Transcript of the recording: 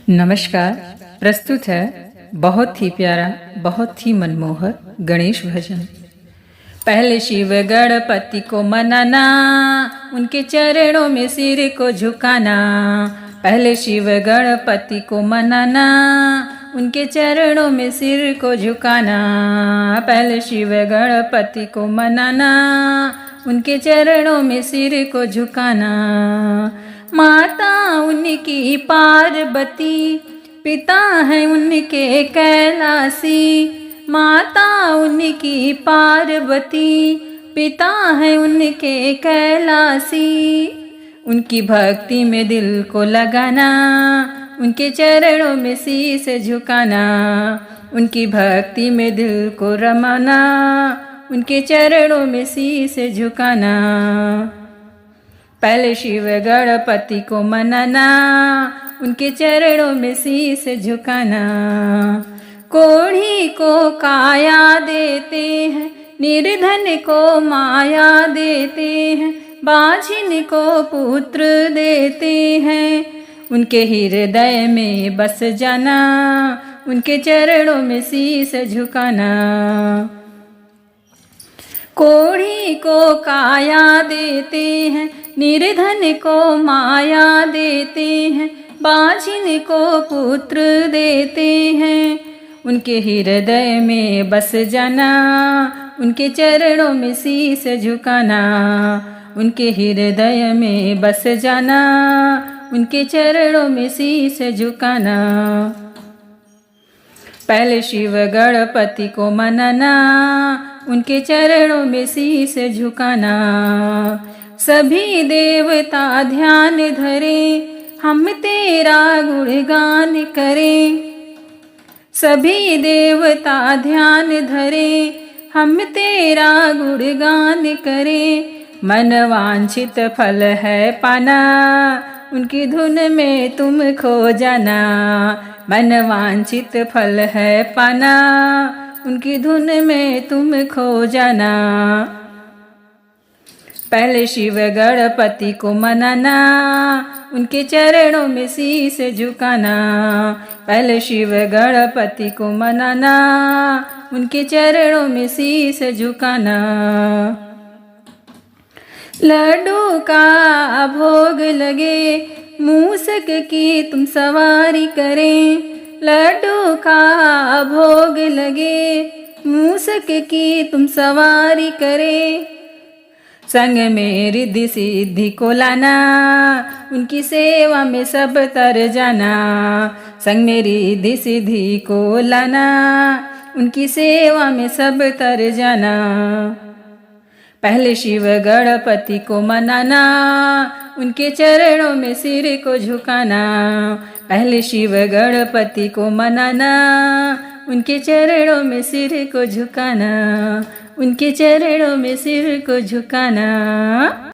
नमस्कार। प्रस्तुत है बहुत ही प्यारा, बहुत ही मनमोहक गणेश भजन। पहले शिव गणपति को मनाना, उनके चरणों में सिर को झुकाना। पहले शिव गणपति को मनाना, उनके चरणों में सिर को झुकाना। पहले शिव गणपति को मनाना, उनके चरणों में सिर को झुकाना। माता उनकी पार्वती, पिता है उनके कैलासी। माता उनकी पार्वती, पिता है उनके कैलासी। उनकी भक्ति में दिल को लगाना, उनके चरणों में शीश झुकाना। उनकी भक्ति में दिल को रमाना, उनके चरणों में शीश झुकाना। पहले शिव गणपति को मनाना, उनके चरणों में शीश झुकाना। कोढ़ी को काया देते हैं, निर्धन को माया देते हैं, बाझिन को पुत्र देते हैं। उनके हृदय में बस जाना, उनके चरणों में शीश झुकाना। कोढ़ी को काया देते हैं, निर्धन को माया देते हैं, बाझिन को पुत्र देते हैं। उनके हृदय में बस जाना, उनके चरणों में शीश झुकाना। उनके हृदय में बस जाना, उनके चरणों में शीश झुकाना। पहले शिव गणपति को मनाना, उनके चरणों में शीश झुकाना। सभी देवता ध्यान धरे, हम तेरा गुणगान करें। सभी देवता ध्यान धरे, हम तेरा गुणगान करें। मन वांछित फल है पाना, उनकी धुन में तुम खो जाना। मन वांछित फल है पाना, उनकी धुन में तुम खो जाना। पहले शिव गणपति को मनाना, उनके चरणों में शीश झुकाना। पहले शिव गणपति को मनाना, उनके चरणों में शीश झुकाना। लड्डू का भोग लगे, मूसक की तुम सवारी करें। लड्डू का भोग लगे, मूसक की तुम सवारी करें। संग में रिद्धि सिद्धि को लाना, उनकी सेवा में सब तर जाना। संग में रिद्धि सिद्धि को लाना, उनकी सेवा में सब तर जाना। पहले शिव गणपति को मनाना, उनके चरणों में सिर को झुकाना। पहले शिव गणपति को मनाना, उनके चरणों में सिर को झुकाना। उनके चरणों में सिर को झुकाना।